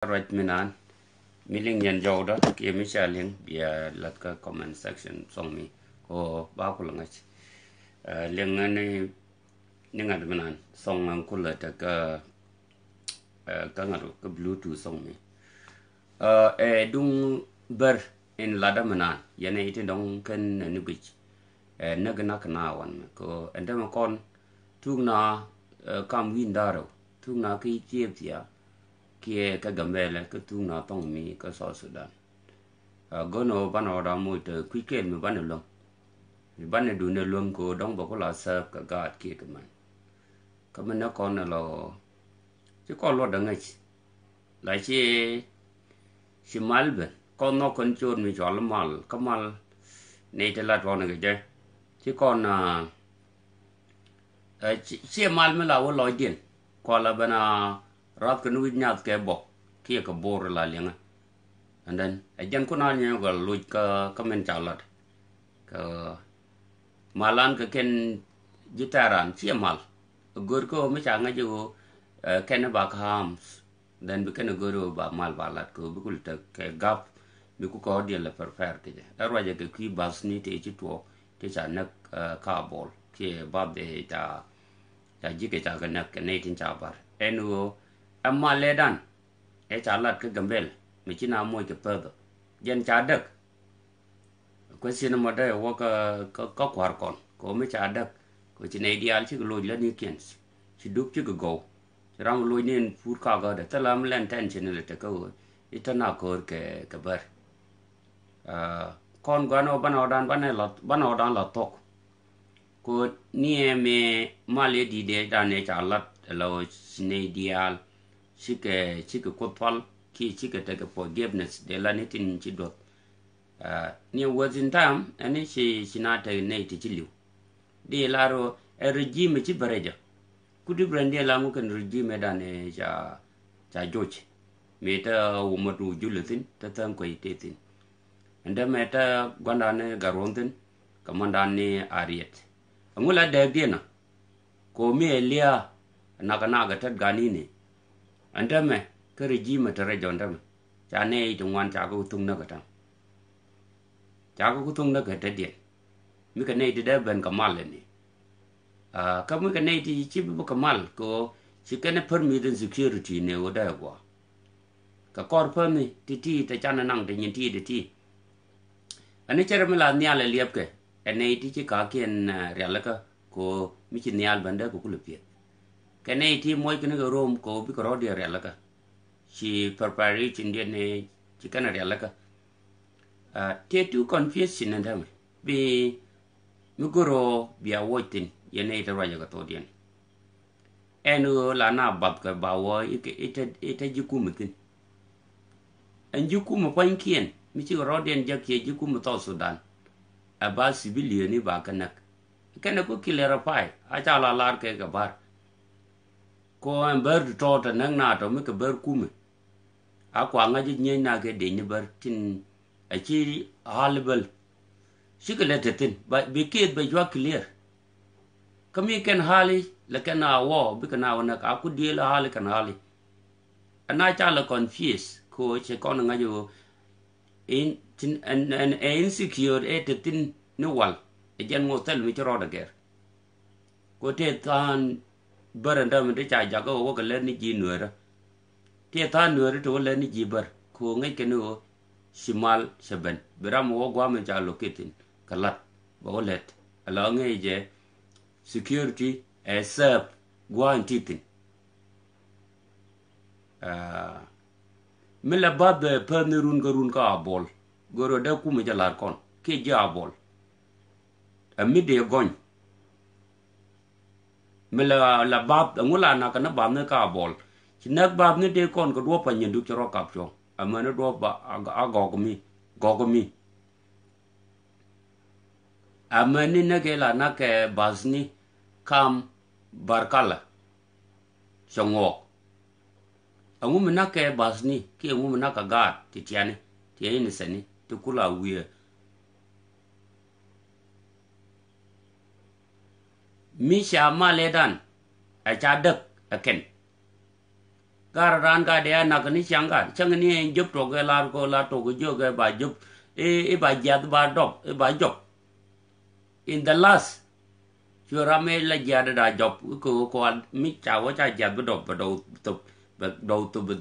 Right minan miling yan jaw da ki mi shaling bia lat ka comment section song mi ko ba ko lang ach leng ni ngad minan song ang ko la ta ka ngado ka bluetooth song mi dung ber in lada minan yana ite dong ken ni bich na gna kana wan ko enda ma kon tung na kam win daro tung na ki tiep tia kia ka gambele ka tu na tong mi ka so Sudan gono bano da mo te quicken mi bano long mi bano du ne long ko dong ba ko la sa ka ga ki ka man ka man na kon na lo ci ko lo da ngai la ci malbe ko no kon chon mi jol mal ka mal ne te la to na ga je ci kon na ci mal me la wo lo din ko la bana rat kan wi nyat ke bok kia ka bor la lenga and then ajan ko na nya ga lu ka men chalat ka malan ka ken gitaran chi mal gor ko me cha nga ju ken ba hams then bi ken goro ba mal balat ko bi kul ta ke gap bi ku ko dia la per ke da ro ja ke ki bas ni te chi to te cha nak ka bol ke ba de ta ji ke cha ga nak ne tin cha bar enu amma ledan e chalat ke gambel mi china moy ke pedo jen cha dak ko sina mo da wo ka kwar kon ko mi cha dak ko chine ideal chi lo la ni kens chi duk chi go ram lo ni fur ka ga da talam len ten chin le te ko itana ko ke bar kon gano bano dan la tok ko ni me male di de da ne chalat lo chine ideal chike kopal ki chike take forgiveness de la nitin chi dot ni wazin tam ani chi na ta ne ti chilu de laro e regime chi bareja kudi brande la mu kan regime da ne cha joche meta wo matu julutin ta tan ko itetin anda meta gwanda ne garontin kamanda ne ariet angula de dina ko mi elia naga tat ganini andame ke regime te rejon dame cha ne itu ngwan cha ko tung na kata cha ko tung na kata dia mi ka ne de ben kamal ni ka mi ka ne ti chi bu kamal ko chi ka ne permit security ne oda gwa ka kor permi ti ta cha na nang de nyin ti de ti ani chere mi la nya le liep ke ene ti chi ka ken real ka ko mi chi nyal banda ko kulupie kene ti moy kene go rom ko bi ko rodia relaka si prepare chindia ne chikana relaka te tu confession ndam bi mugoro bi awotin yene ita raja ka todien enu la na bab ka bawo ite jikumutin en jikumu pankien mi chi rodien jakie jikumu to Sudan aba civilian ni ba kanak kana ko kilera pai acha la lar ke ga bar ko en ber to ta nang na to mi ke ber kume a kwa nga ji nyen na ke de ni ber tin a chi halbel shi ke letetin ba bi ke be jwa clear kami ken hali le ken a wo bi kana wana ka ku di la hali kan hali ana cha la confuse ko che kon nga jo in tin en insecure etetin ni wal e jen mo tel mi ro da ger ko te tan baranda mi de cha ja ko wo ka le ni ji nuera tie ta nuera to le ni ji bar ko ngai ke no simal seben beram wo gwa me cha loketin kalat bo let ala ngai je security e sep gwa antitin me la bab per ni run ka bol goro da ku me jalar kon ke ja bol mi de gon mela la bab ngula na kana bab ne ka bol chinak bab ne de kon ko do pa nyen du chro kap cho amana do ba go mi amani ne ke la na ke basni kam barkala chongo angu mena ke basni ki angu mena ka ga titiane tie ni seni to kula wiye mi sha maledan a cha dak aken gar ran ga de na ka ni chang ga chang ni job to ga lar ko la to go jo ga ba job e ba jad ba dop e ba job in the last chura me la jad da job ko mi cha wa cha jad ba dop ba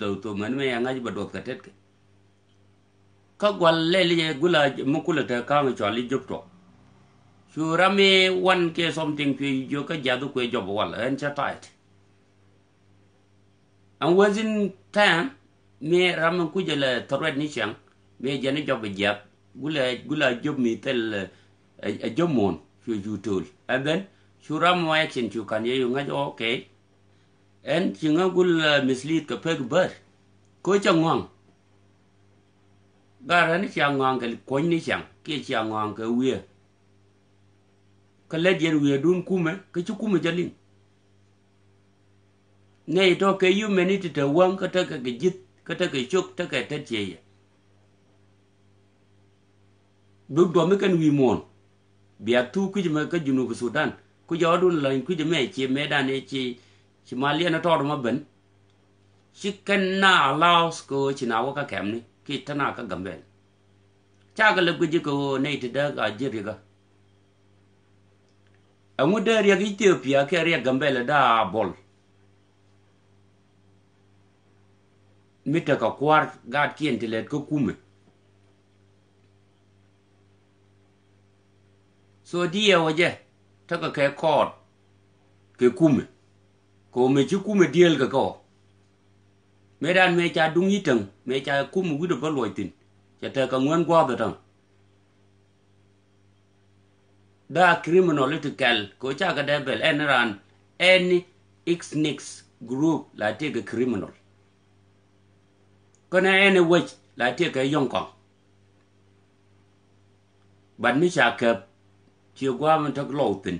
do to man me nga ba do ka tet ka gwal le le gula mu kula ta ka mi chali job to chura me one ke something pe jo ka jad ko job wal en cha tight and within time me ram ku jela torwet ni chang me jani job jab gula job mi tel a job mon you tool and then shuram wa action you can you ngaj okay and chinga gul mislead ka peg bar ko changwang gara ni changwang ka ko ni chang ke changwang ka wiye ka le yer wiye dun kume ka chu kume jalin nei to ke you menit te wang ka ta ka git ka ta ka chuk ta ka ta che du do me kan wi mon bia tu ku jema ka junu Sudan ku jodun lan ku jema che medan e chi malia na tor ma ben chi kan na allows ko chi na wa ka kem ni ki ta na ka gambe cha ga le ku ji ko nei te da ga ji ri ga amu da ri ga Ethiopia ke ri gambe le da bol mita ka kwar ga kien te le ko kume so dia waje ta ka ke court ke kume ko me chi kume diel ka ko medan me cha dung yitang me cha kume gu do loitin cha ta ka ngwan gwa da tang da criminal ko cha ka debel enran any xnix group la te ka criminal ko na any witch la te ka yong kong ban mi cha ka chi gwa man tak lotin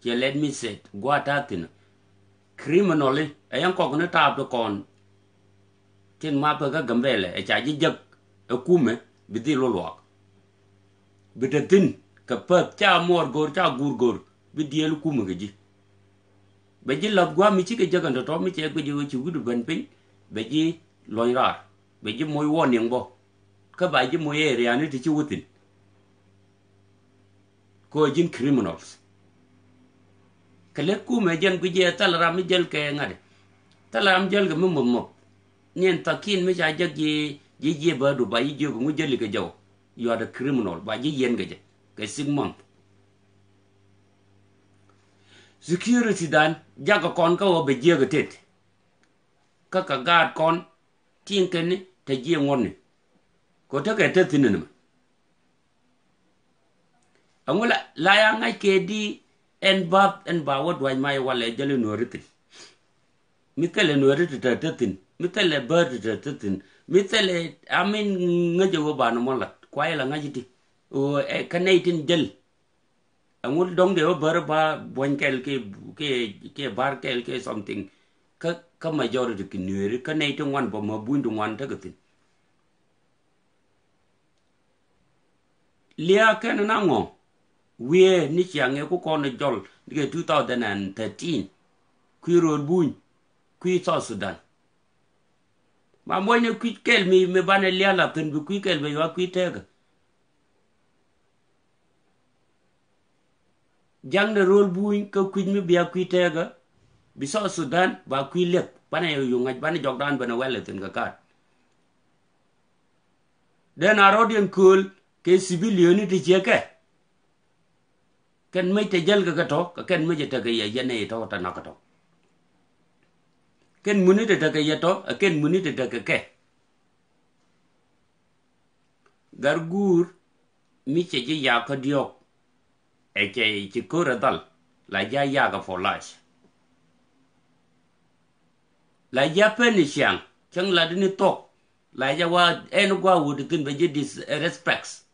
chi let me say gwa ta tin criminally ayan ko na ta to kon tin ma pa ga gambele e cha ji jak e kume bi di lo lo bi ta tin ka pa cha mor gor cha gur gor bi di lu kume ga ji be ji la gwa mi chi ke jagan to mi che ko ji chi gudu ban pin be ji loin ra be ji moy won yang bo ka ba ji moy area ni ti chi wutin ko jin criminals kale kume jen ku je tal ram jel ke ngade tal ram jel ga mum mum nyen takin me ja jag je ba du ba yi je ko jeli ke jaw you are the criminal ba ji yen ga je ke sigmon security dan jaga kon ka o be je ga tet ka gad kon tin ken te je ngon ni ko ta ke tet tin ni angula la ya ngai ke di en ba wad wa mai wala jeli no ritin mi tele no ritin ta tin mi tele bird ta tin mi tele amin ngaje wo ba no mola kwai la ngaji ti o e kanaitin jel angul dong de bar ba bon kel ke bar kel ke something ka majority ki nueri kanaitin wan ba ma bundu wan ta gatin lia ken na ngo we ni chiang e ku kon jol dige 2013 ku ro buñ ku South Sudan ma moy ne ku kel mi me bane lia la ten bi ku kel be wa ku tega jang de rol buñ ko ku mi biya ku tega bi South Sudan ba ku lep bane yu ngaj bane jog dan bane wele ten ga kat den arodian kul ke civilian ti cheke ken me te jel ga to ka ken me je te ga ye ne to ta na ka to ken muni te ga ye to ken muni te ga ke gargur mi che je ya ka diok e che chi ko ra dal la ya ga for life la ya pen siang chang la ni to la ya wa en gwa wu de tin be je disrespects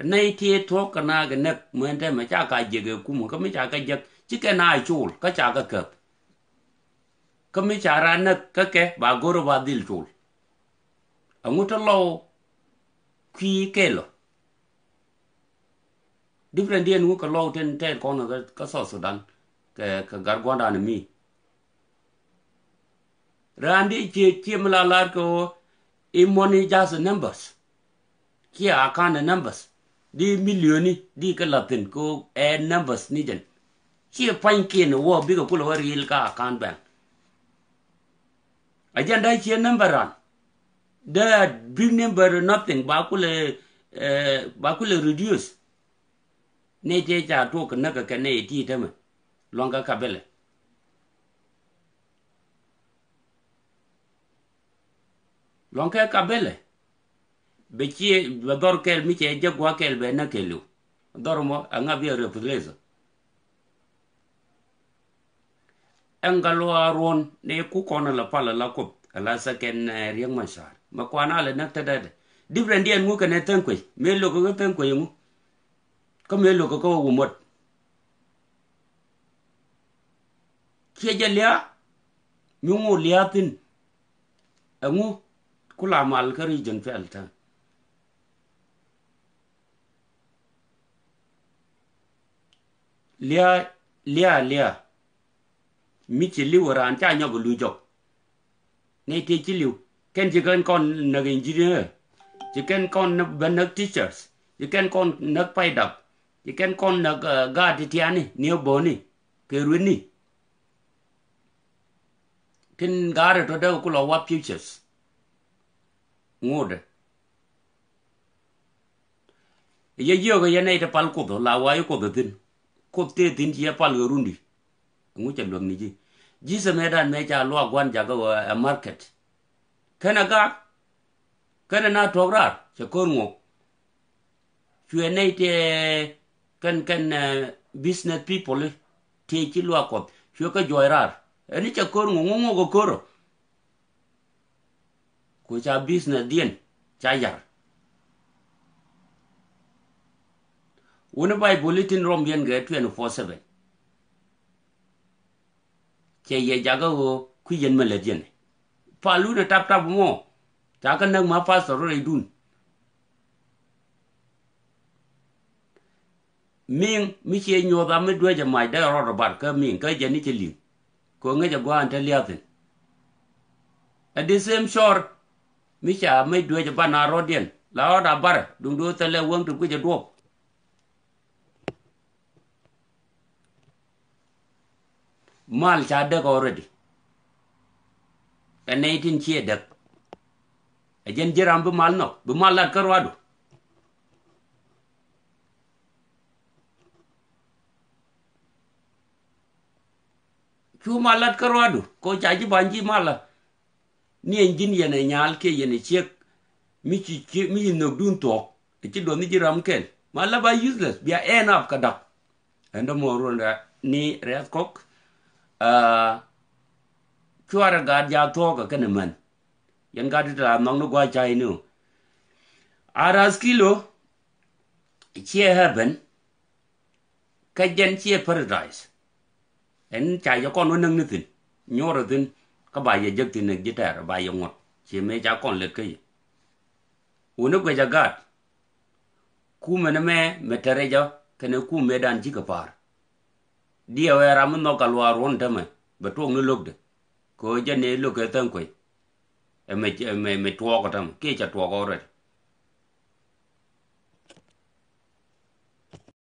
nay tie to kana ga nek mwen te ma cha ka je ga ku mo ka mi cha ka je chi ke na chul ka cha ka ka mi cha ra nek ka ke ba goro ba dil chul amu to lo ki ke lo different dia nu ka lo ten te ko na ka so Sudan ka gar gwanda na mi randi che mlalar ko money just numbers kia akan numbers di milioni di ka latin ko numbers ni jen che pankin wo bi ko lo ril ka akan ban agenda che numberan the big number nothing ba kule reduce ne te cha to ka na ka ne ti ta ma longa ka bele longa ka bele be chi ba dor kel mi che je gwa kel be na kelu dor mo anga bi replace angalo aron ne ku kona la pala la ko ala sa ken riang masar ma kwana le nak ta da different dien mu ka ne tan ko me lo ko tan ko mu ko me lo ko wu mot ke ja lia mi ngu lia tin angu kula mal ka region felta lia mi chi liu ran cha nya lu jok ne te chi liu ken ji kan kon na engineer ji ken kon na ban teachers ji ken kon na pai dap ji ken kon na ga ti tiani ne boni ke ruini ken gare to da ku lo wa futures ngode ye yo ga ye ne te pal ko do la wa ko do tin ko te tin ji pal rundi ngu cha lom ni ji se medan me cha lo gwan ja go a market kana ga kana na to rar che ko ngo chue ne te kan business people te chi lo ko chue ka joy rar ani cha ko ngo go koro ko cha business dien cha yar una bai bulletin rom bien ga 24/7 che ye jaga go ku yen mele jen palu de tap mo ta kan nang ma fa so re dun ming mi che nyo da me dwe ja mai da ro bar ka ming ka je ni che li ko nge ja gwa ante liatin at the same shore mi cha me dwe ja bana ro dien la da bar dung do tele wong tu ku ja do mal cha de already and 18 che de ajen jiram bu mal no bu mal la karwado ku malat karwado ko cha ji banji mala ni engin yene nyal ke yene chek mi no dun to ti do ni jiram ken mala ba useless bia end up kadak endo mo ronda ni red cock chuara ga ja to ka kana man yan ga da nong no gwa chai nu aras kilo che heaven ka jen che paradise en cha yo kon nang ni tin nyoro tin ka ba ye jek tin ne gitar ba ye ngot che me cha kon le kai uno gwa ja gat ku me tere ja kene ku me dan ji ka par dia we ram no ka lo ron ta me ba to ngi lok de ko je ne lo ke tan ko me to ko tam ke cha to ko re